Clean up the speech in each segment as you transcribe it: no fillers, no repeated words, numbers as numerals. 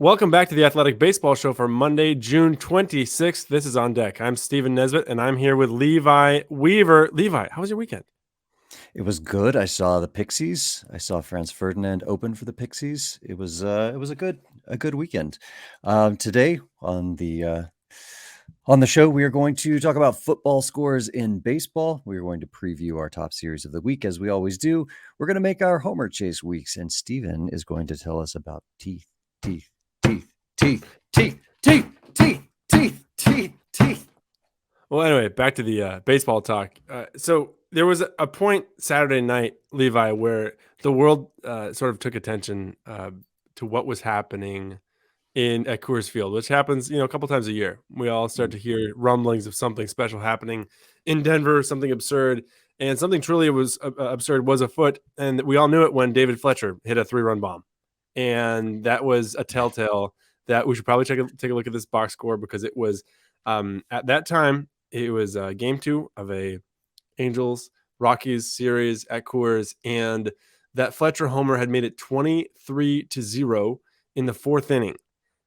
Welcome back to the Athletic Baseball Show for Monday, June 26th. This is On Deck. I'm Stephen Nesbitt, and I'm here with Levi Weaver. Levi, how was your weekend? It was good. I saw the Pixies. I saw Franz Ferdinand open for the Pixies. It was a good weekend. Today on the show, we are going to talk about football scores in baseball. We are going to preview our top series of the week, as we always do. We're going to make our Homer Chase weeks, and Steven is going to tell us about teeth, teeth, teeth, teeth, teeth, teeth, teeth, teeth, teeth, teeth. Well, anyway, back to the baseball talk. So there was a point Saturday night, Levi, where the world sort of took attention to what was happening at Coors Field, which happens, a couple times a year. We all start to hear rumblings of something special happening in Denver, something absurd, and something truly absurd was afoot. And we all knew it when David Fletcher hit a 3-run bomb, and that was a telltale that we should probably take a look at this box score, because it was at that time it was game 2 of a Angels Rockies series at Coors, and that Fletcher homer had made it 23-0 in the 4th inning.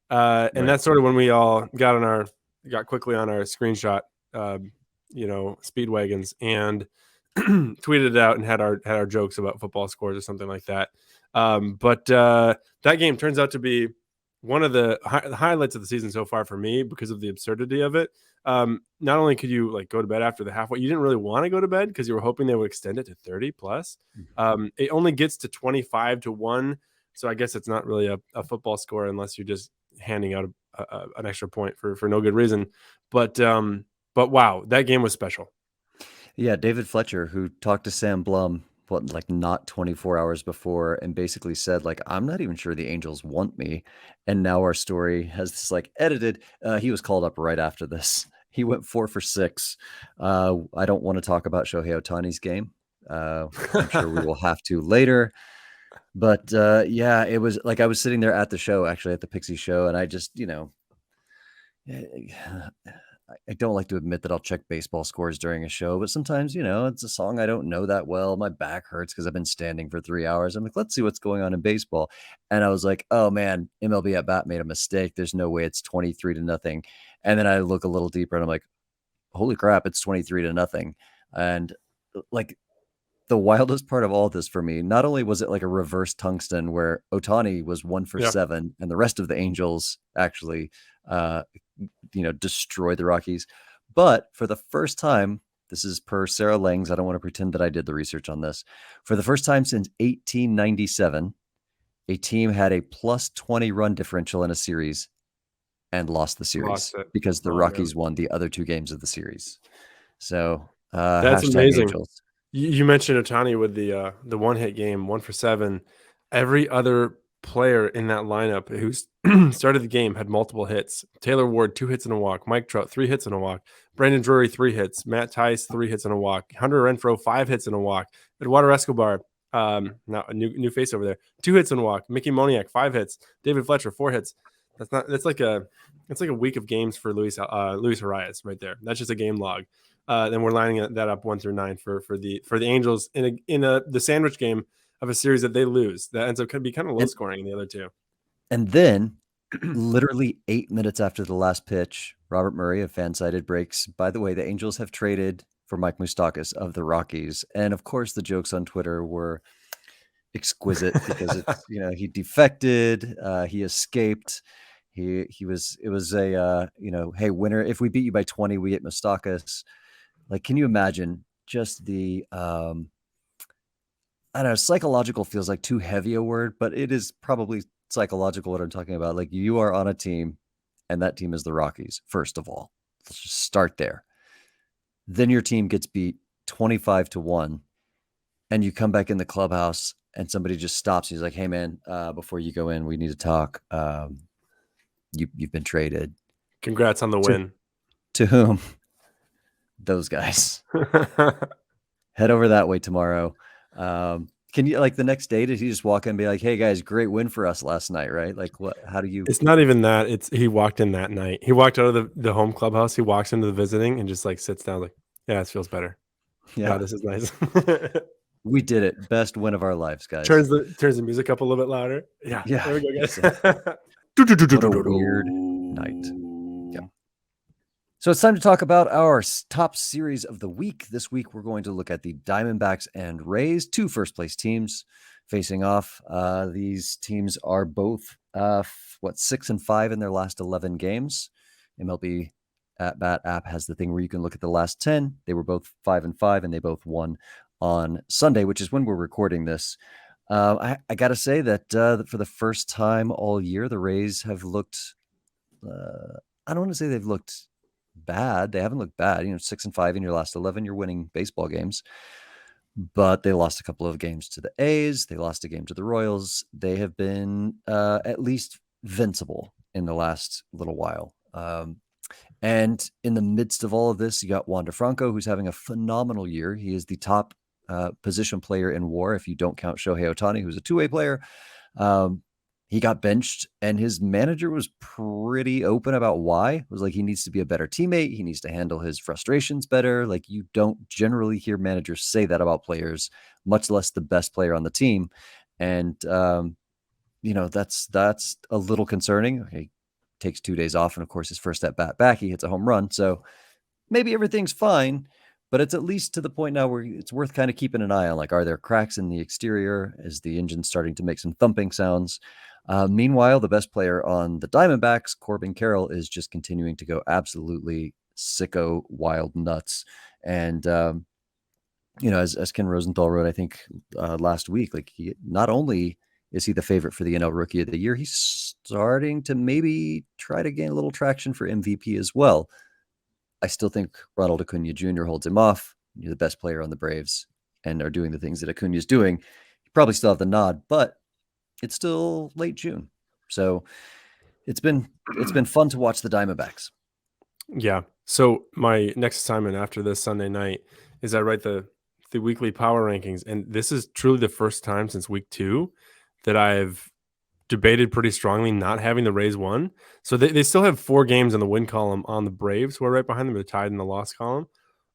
And that's sort of when we all got quickly on our screenshot, Speedwagons, and tweeted it out and had our jokes about football scores or something like that. But that game turns out to be one of the highlights of the season so far for me, because of the absurdity of it. Not only could you go to bed after the halfway, you didn't really want to go to bed because you were hoping they would extend it to 30 plus. It only gets to 25-1. So I guess it's not really a football score unless you're just handing out an extra point for no good reason. But wow, that game was special. Yeah, David Fletcher, who talked to Sam Blum, not 24 hours before, and basically said, I'm not even sure the Angels want me. And now our story has this edited. He was called up right after this. He went 4 for 6. I don't want to talk about Shohei Ohtani's game. I'm sure we will have to later. But yeah, it was I was sitting there at the show, actually at the Pixie show, and I just, I don't like to admit that I'll check baseball scores during a show, but sometimes, it's a song I don't know that well. My back hurts because I've been standing for 3 hours. I'm like, let's see what's going on in baseball. And I was like, oh man, MLB at bat made a mistake. There's no way it's 23-0. And then I look a little deeper and I'm like, holy crap, it's 23-0. And the wildest part of all this for me, not only was it like a reverse tungsten where Ohtani was 1 for 7 and the rest of the Angels actually, destroyed the Rockies, but for the first time, this is per Sarah Langs, I don't want to pretend that I did the research on this. For the first time since 1897, a team had a plus 20 run differential in a series and lost the series because the Rockies won the other 2 games of the series. So that's amazing. Angels. You mentioned Ohtani with the 1-hit game, 1 for 7. Every other player in that lineup who started the game had multiple hits. Taylor Ward, 2 hits and a walk. Mike Trout, 3 hits and a walk. Brandon Drury, 3 hits. Matt Tice, 3 hits and a walk. Hunter Renfroe, 5 hits and a walk. Eduardo Escobar, now a new face over there, 2 hits and a walk. Mickey Moniak, 5 hits. David Fletcher, 4 hits. That's like a week of games for Luis Arias right there. That's just a game log. Then we're lining that up 1 through 9 for the Angels in the sandwich game of a series that they lose. That ends up going to be kind of low scoring in the other 2. And then, literally 8 minutes after the last pitch, Robert Murray of Fansided breaks, by the way, the Angels have traded for Mike Moustakas of the Rockies. And of course, the jokes on Twitter were exquisite because it's, he defected, he escaped. It was a, hey, winner, if we beat you by 20, we get Moustakas. Can you imagine just the, I don't know, psychological feels like too heavy a word, but it is probably psychological what I'm talking about. You are on a team and that team is the Rockies. First of all, let's just start there. Then your team gets beat 25-1 and you come back in the clubhouse and somebody just stops. He's like, hey man, before you go in, we need to talk. You've been traded. Congrats on the win. To whom? Those guys. Head over that way tomorrow. Can you the next day, did he just walk in and be like, hey guys, great win for us last night, right? What, how do you? It's not even that. He walked in that night. He walked out of the home clubhouse. He walks into the visiting and just sits down yeah, this feels better. Yeah, this is nice. We did it. Best win of our lives, guys. Turns the music up a little bit louder. Yeah. There we go, guys. What a weird night. Yep. So it's time to talk about our top series of the week. This week, we're going to look at the Diamondbacks and Rays, two first place teams facing off. These teams are both, 6-5 in their last 11 games. MLB at Bat app has the thing where you can look at the last 10. They were both 5-5, and they both won on Sunday, which is when we're recording this. I got to say that for the first time all year, the Rays have looked, I don't want to say they've looked bad. They haven't looked bad. 6-5 in your last 11, you're winning baseball games. But they lost a couple of games to the A's. They lost a game to the Royals. They have been at least vincible in the last little while. And in the midst of all of this, you got Wander Franco, who's having a phenomenal year. He is the top position player in WAR, if you don't count Shohei Ohtani, who's a two-way player. He got benched, and his manager was pretty open about why. It was like he needs to be a better teammate. He needs to handle his frustrations better. Like, you don't generally hear managers say that about players, much less the best player on the team. And that's a little concerning. He takes 2 days off, and of course, his first at bat back, he hits a home run. So maybe everything's fine, but it's at least to the point now where it's worth kind of keeping an eye on. Like, are there cracks in the exterior? Is the engine starting to make some thumping sounds? Meanwhile, the best player on the Diamondbacks, Corbin Carroll, is just continuing to go absolutely sicko wild nuts. And, as Ken Rosenthal wrote, I think last week, like, he not only is he the favorite for the NL Rookie of the Year, he's starting to maybe try to gain a little traction for MVP as well. I still think Ronald Acuna Jr. holds him off. You're the best player on the Braves and are doing the things that Acuna is doing. You probably still have the nod, but it's still late June. So it's been fun to watch the Diamondbacks. Yeah. So my next assignment after this Sunday night is I write the weekly power rankings, and this is truly the first time since week 2 that I've debated pretty strongly not having the Rays won. So they still have 4 games in the win column on the Braves, who are right behind them. They're tied in the loss column.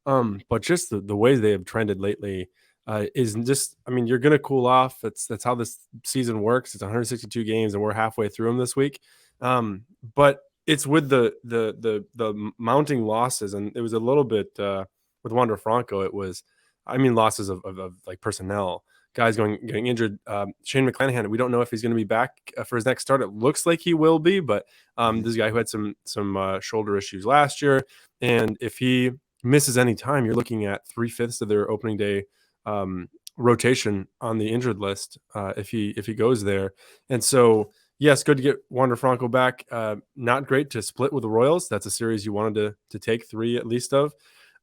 But just the ways they have trended lately is just, I mean, you're going to cool off. That's how this season works. It's 162 games, and we're halfway through them this week. But it's with the mounting losses, and it was a little bit with Wander Franco. It was, I mean, losses of like personnel, guys getting injured. Shane McClanahan, we don't know if he's going to be back for his next start. It looks like he will be, but this guy who had some shoulder issues last year, and if he misses any time, you're looking at 3/5 of their opening day rotation on the injured list if he goes there. And so, yes, good to get Wander Franco back. Not great to split with the Royals. That's a series you wanted to take 3 at least of.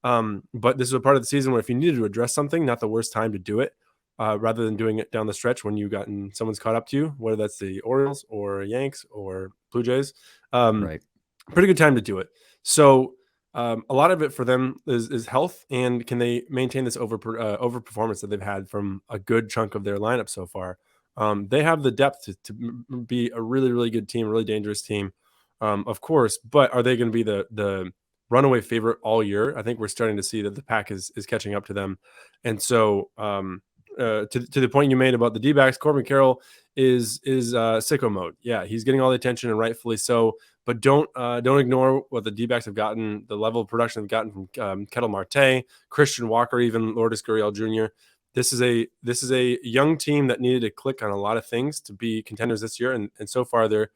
But this is a part of the season where if you needed to address something, not the worst time to do it. Rather than doing it down the stretch when someone's caught up to you, whether that's the Orioles or Yanks or Blue Jays. Right. Pretty good time to do it. So a lot of it for them is health, and can they maintain this overperformance that they've had from a good chunk of their lineup so far. They have the depth to be a really, really good team, really dangerous team, of course. But are they going to be the runaway favorite all year? I think we're starting to see that the pack is catching up to them. And so to the point you made about the D-backs, Corbin Carroll is sicko mode. Yeah, he's getting all the attention, and rightfully so. But don't ignore what the D-backs have gotten, the level of production they've gotten from Kettle Marte, Christian Walker, even Lourdes Gurriel Jr. This is a young team that needed to click on a lot of things to be contenders this year, and so far they're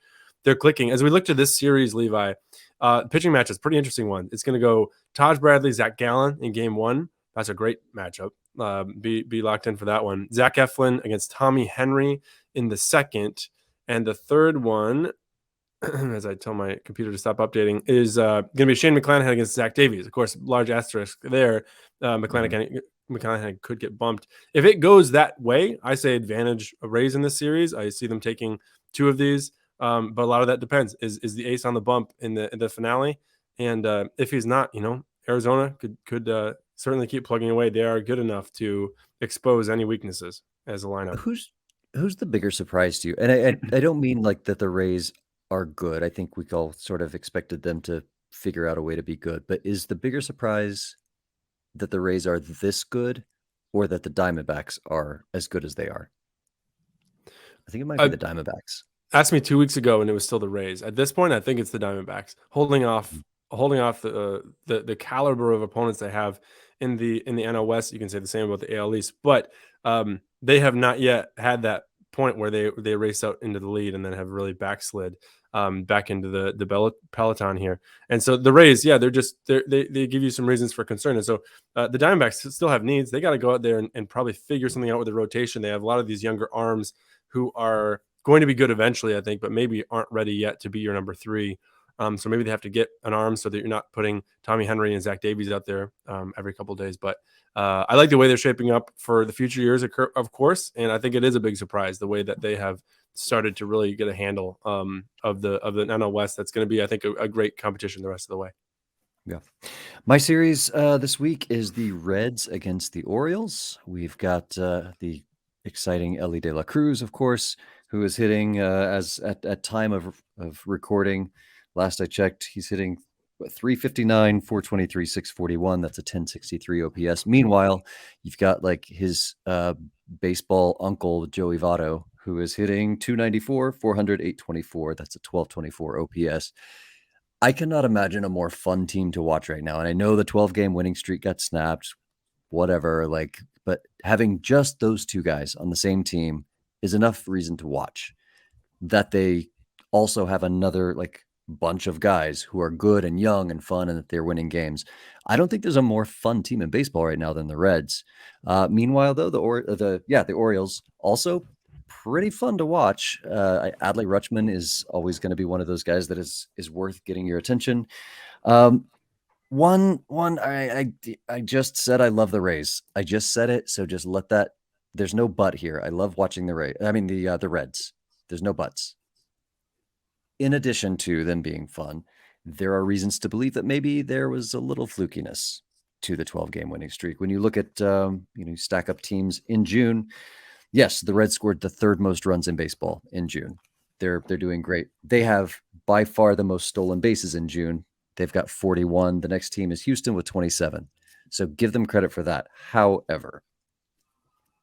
clicking. As we look to this series, Levi, pitching match is a pretty interesting one. It's going to go Taj Bradley, Zach Gallen in game 1. That's a great matchup. Be locked in for that one. Zach Eflin against Tommy Henry in the second. And the third one, as I tell my computer to stop updating, is going to be Shane McClanahan against Zach Davies. Of course, large asterisk there. McClanahan could get bumped. If it goes that way, I say advantage a Rays in this series. I see them taking 2 of these. But a lot of that depends. Is the ace on the bump in the finale? And if he's not, Arizona could certainly keep plugging away. They are good enough to expose any weaknesses as a lineup. Who's the bigger surprise to you? And I don't mean like that the Rays are good. I think we all sort of expected them to figure out a way to be good. But is the bigger surprise that the Rays are this good, or that the Diamondbacks are as good as they are? I think it might be the Diamondbacks. asked me 2 weeks ago, and it was still the Rays. At this point, I think it's the Diamondbacks holding off the caliber of opponents they have in the NL West. You can say the same about the AL East, but they have not yet had that point where they race out into the lead and then have really backslid back into the peloton here. And so the Rays, yeah, they give you some reasons for concern. And so the Diamondbacks still have needs. They got to go out there and probably figure something out with the rotation. They have a lot of these younger arms who are going to be good eventually, I think, but maybe aren't ready yet to be your number three. So maybe they have to get an arm so that you're not putting Tommy Henry and Zach Davies out there every couple of days. But I like the way they're shaping up for the future years, of course, and I think it is a big surprise the way that they have started to really get a handle of the NL West. That's going to be, I think, a great competition the rest of the way. Yeah. My series this week is the Reds against the Orioles. We've got the exciting Ellie De La Cruz, of course, who is hitting as at time of recording. Last I checked, he's hitting 359, 423, 641. That's a 1063 OPS. Meanwhile, you've got like his baseball uncle, Joey Votto, who is hitting 294, 400, 824. That's a 1224 OPS. I cannot imagine a more fun team to watch right now. And I know the 12-game winning streak got snapped, whatever, like, but having just those two guys on the same team is enough reason to watch. That they also have another like bunch of guys who are good and young and fun and that they're winning games. I don't think there's a more fun team in baseball right now than the Reds. Meanwhile, though, the Orioles also pretty fun to watch. Adley Rutschman is always going to be one of those guys that is worth getting your attention. I just said I love the Rays. I just said it, so just let that. There's no but here. I love watching the Rays. I mean the Reds. There's no buts. In addition to them being fun, there are reasons to believe that maybe there was a little flukiness to the 12-game winning streak. When you look at you stack up teams in June, yes, the Reds scored the third most runs in baseball in June. They're doing great. They have by far the most stolen bases in June. They've got 41. The next team is Houston with 27. So give them credit for that. However,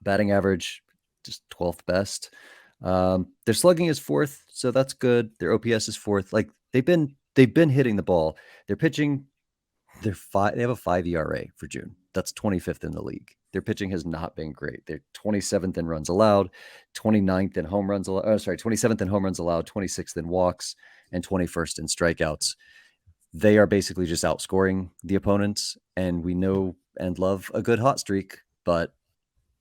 batting average, just 12th best. Their slugging is fourth, so that's good. Their OPS is fourth. Like they've been hitting the ball. They're pitching. They have a 5 ERA for June. That's 25th in the league. Their pitching has not been great. They're 27th in runs allowed, 29th in home runs allowed. 27th in home runs allowed, 26th in walks, and 21st in strikeouts. They are basically just outscoring the opponents, and we know and love a good hot streak, but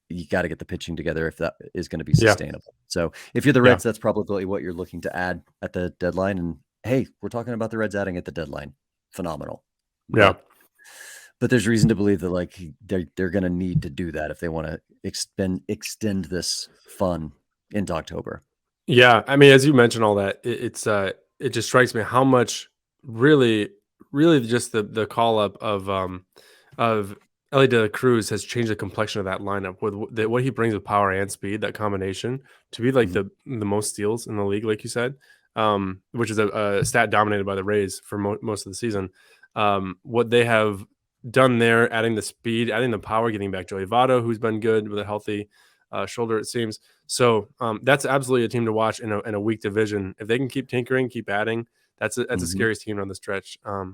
you got to get the pitching together if that is going to be sustainable. Yeah. So if you're the Reds, that's probably what you're looking to add at the deadline. And hey, we're talking about the Reds adding at the deadline. Phenomenal. Yeah. But there's reason to believe that like they're going to need to do that if they want to extend this fun into October. Yeah, I mean, as you mentioned all that, it just strikes me how much really just the call up of Ellie De La Cruz has changed the complexion of that lineup with what he brings with power and speed, that combination to be like the most steals in the league, like you said, which is a stat dominated by the Rays for most of the season. What they have done there, adding the speed, adding the power, getting back Joey Votto, who's been good with a healthy shoulder, it seems. So that's absolutely a team to watch in a weak division. If they can keep tinkering, keep adding, that's a scary team on the stretch. Go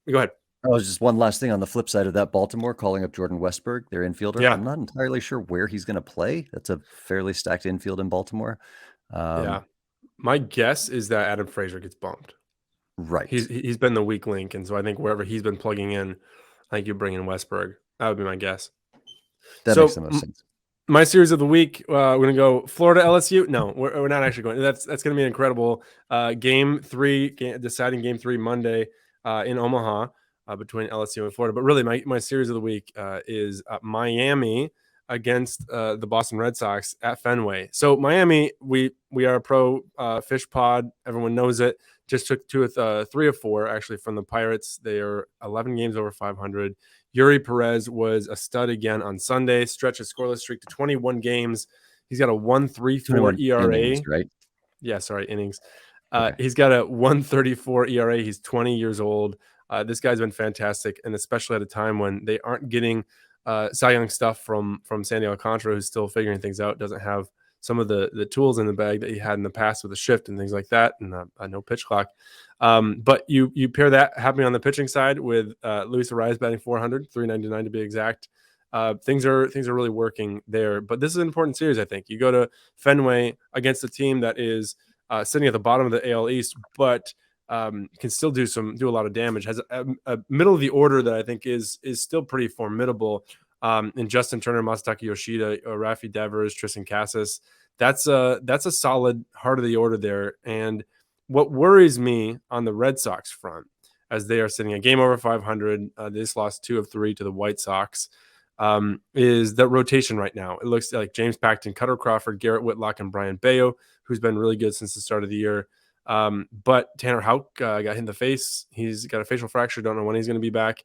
ahead. Oh, just one last thing on the flip side of that, Baltimore calling up Jordan Westberg, their infielder. Yeah. I'm not entirely sure where he's going to play. That's a fairly stacked infield in Baltimore. Yeah. My guess is that Adam Frazier gets bumped. Right. He's been the weak link, and so I think wherever he's been plugging in, I think you bring in Westberg. That would be my guess. That makes the most sense. My series of the week, we're going to go Florida LSU. No, we're not actually going. That's going to be an incredible game 3, deciding game 3 Monday in Omaha between LSU and Florida. But really, my series of the week is Miami against the Boston Red Sox at Fenway. So Miami, we are a pro fish pod. Everyone knows it. Just took 3 of 4 actually from the Pirates. They are 11 games over 500. Yuri Perez was a stud again on Sunday. Stretched a scoreless streak to 21 games. He's got a 1.34 ERA. Innings, right? Yeah, sorry, innings. Okay. He's got a 1.34 ERA. He's 20 years old. This guy's been fantastic, and especially at a time when they aren't getting Cy Young stuff from Sandy Alcantara, who's still figuring things out, doesn't have some of the tools in the bag that he had in the past with the shift and things like that, and a no pitch clock. But you pair that happening on the pitching side with Luis Arias batting 400, 399 to be exact. Things are really working there. But this is an important series, I think. You go to Fenway against a team that is sitting at the bottom of the AL East, but can still do a lot of damage. Has a middle of the order that I think is still pretty formidable. In Justin Turner, Masataka Yoshida, Rafi Devers, Tristan Casas. That's a solid heart of the order there. And what worries me on the Red Sox front, as they are sitting a game over 500, they just lost 2 of 3 to the White Sox, is the rotation right now. It looks like James Paxton, Cutter Crawford, Garrett Whitlock, and Brian Bayo, who's been really good since the start of the year. But Tanner Houck got hit in the face. He's got a facial fracture. Don't know when he's going to be back.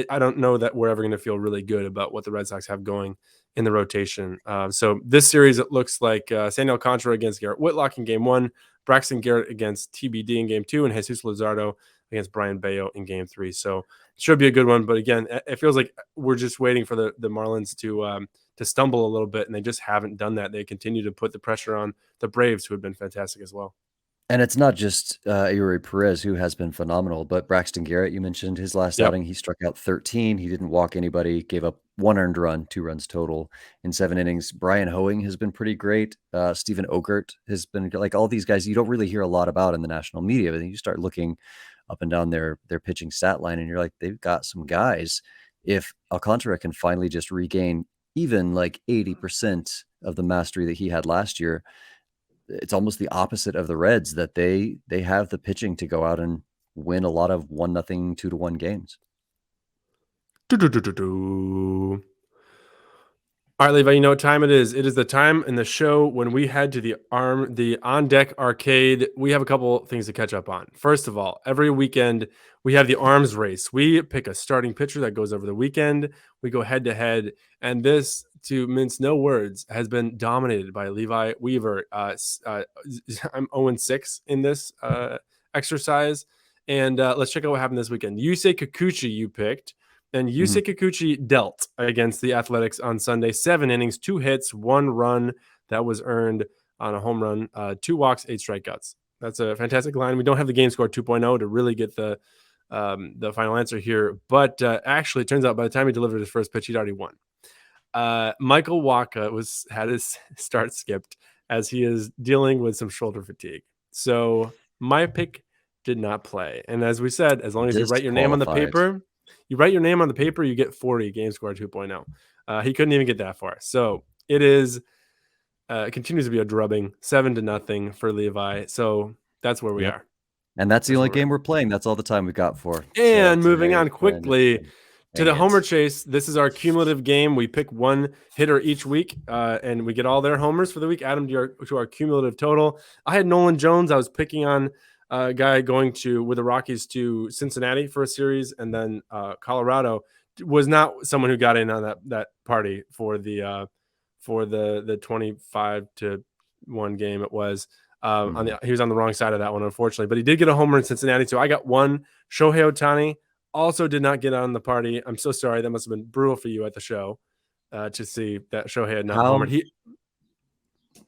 I don't know that we're ever going to feel really good about what the Red Sox have going in the rotation. So this series, it looks like Sandy Alcantara against Garrett Whitlock in game 1, Braxton Garrett against TBD in game 2, and Jesus Luzardo against Brian Bayo in game 3. So it should be a good one. But again, it feels like we're just waiting for the Marlins to stumble a little bit, and they just haven't done that. They continue to put the pressure on the Braves, who have been fantastic as well. And it's not just Eury Perez, who has been phenomenal, but Braxton Garrett, you mentioned his last Yep. outing. He struck out 13. He didn't walk anybody, gave up 1 earned run, 2 runs total in 7 innings. Brian Hoeing has been pretty great. Stephen Ogert has been, like, all these guys you don't really hear a lot about in the national media, but then you start looking up and down their pitching stat line, and you're like, they've got some guys. If Alcantara can finally just regain even like 80% of the mastery that he had last year, it's almost the opposite of the Reds, that they have the pitching to go out and win a lot of 1-0, 2-1 games. All right, Levi, you know what time it is. It is the time in the show when we head to the On Deck Arcade. We have a couple things to catch up on. First of all, every weekend we have the arms race. We pick a starting pitcher that goes over the weekend. We go head to head, and this, to mince no words, has been dominated by Levi Weaver. I'm 0-6 in this exercise, and let's check out what happened this weekend. Yusei Kikuchi you picked. And Yusei Kikuchi dealt against the Athletics on Sunday. 7 innings, 2 hits, 1 run that was earned on a home run, 2 walks, 8 strikeouts. That's a fantastic line. We don't have the game score 2.0 to really get the final answer here. But actually, it turns out by the time he delivered his first pitch, he'd already won. Michael Wacha had his start skipped as he is dealing with some shoulder fatigue. So my pick did not play. And as we said, as long as you write your name on the paper, you get 40 game score 2.0. He couldn't even get that far. So it is continues to be a drubbing, 7-0 for Levi. So that's where we are. And that's the only game we're playing. That's all the time we've got for. And moving on quickly to the Homer Chase. This is our cumulative game. We pick one hitter each week, and we get all their homers for the week. Add them to our cumulative total. I had Nolan Jones. I was picking on a guy going with the Rockies to Cincinnati for a series, and then Colorado was not someone who got in on that party for the 25-1 game. It was he was on the wrong side of that one, unfortunately, but he did get a homer in Cincinnati. So I got one. Shohei Ohtani also did not get on the party. I'm so sorry. That must have been brutal for you at the show to see that Shohei had not homered.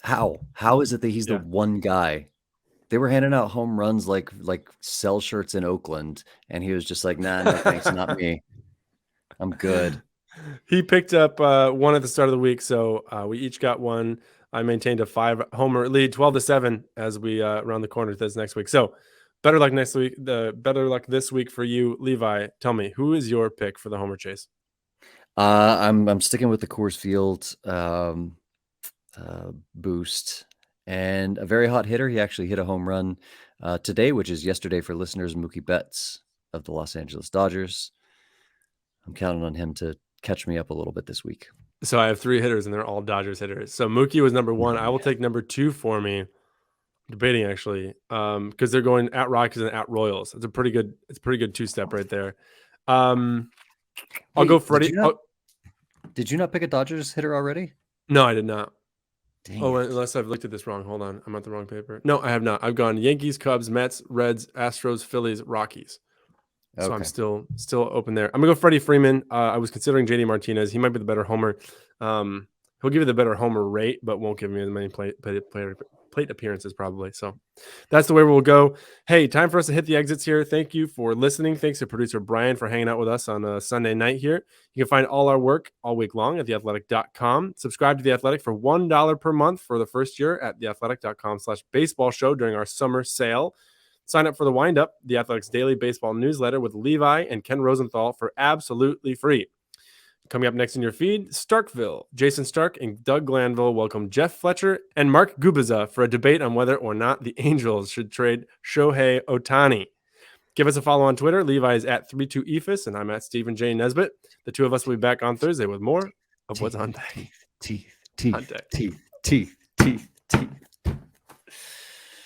How is it that he's the one guy? They were handing out home runs like sell shirts in Oakland, and he was just like, nah, no thanks, not me. I'm good. He picked up one at the start of the week, so we each got one. I maintained a 5-homer lead, 12-7, as we round the corner to this next week. So better luck next week. Better luck this week for you, Levi. Tell me, who is your pick for the Homer Chase? I'm sticking with the Coors Field boost, and a very hot hitter. He actually hit a home run today, which is yesterday for listeners, Mookie Betts of the Los Angeles Dodgers. I'm counting on him to catch me up a little bit this week. So I have 3 hitters, and they're all Dodgers hitters. So Mookie was number 1. I will take number 2 for me. Debating actually, because they're going at Rockies and at Royals. It's a pretty good 2-step right there. I'll go Freddie. Did you not pick a Dodgers hitter already? No, I did not. Dang unless I've looked at this wrong. Hold on, I'm on the wrong paper. No, I have not. I've gone Yankees, Cubs, Mets, Reds, Astros, Phillies, Rockies. So I'm still open there. I'm gonna go Freddie Freeman. I was considering JD Martinez. He might be the better homer. He'll give you the better homer rate, but won't give you as many plate appearances probably. So that's the way we'll go. Hey, time for us to hit the exits here. Thank you for listening. Thanks to producer Brian for hanging out with us on a Sunday night here. You can find all our work all week long at theathletic.com. Subscribe to The Athletic for $1 per month for the first year at theathletic.com/baseball show during our summer sale. Sign up for the Wind Up, The Athletic's daily baseball newsletter with Levi and Ken Rosenthal for absolutely free. Coming up next in your feed, Starkville. Jason Stark and Doug Glanville welcome Jeff Fletcher and Mark Gubiza for a debate on whether or not the Angels should trade Shohei Ohtani. Give us a follow on Twitter. Levi is at 32ephus, and I'm at Stephen J. Nesbitt. The two of us will be back on Thursday with more of what's on deck. Teeth.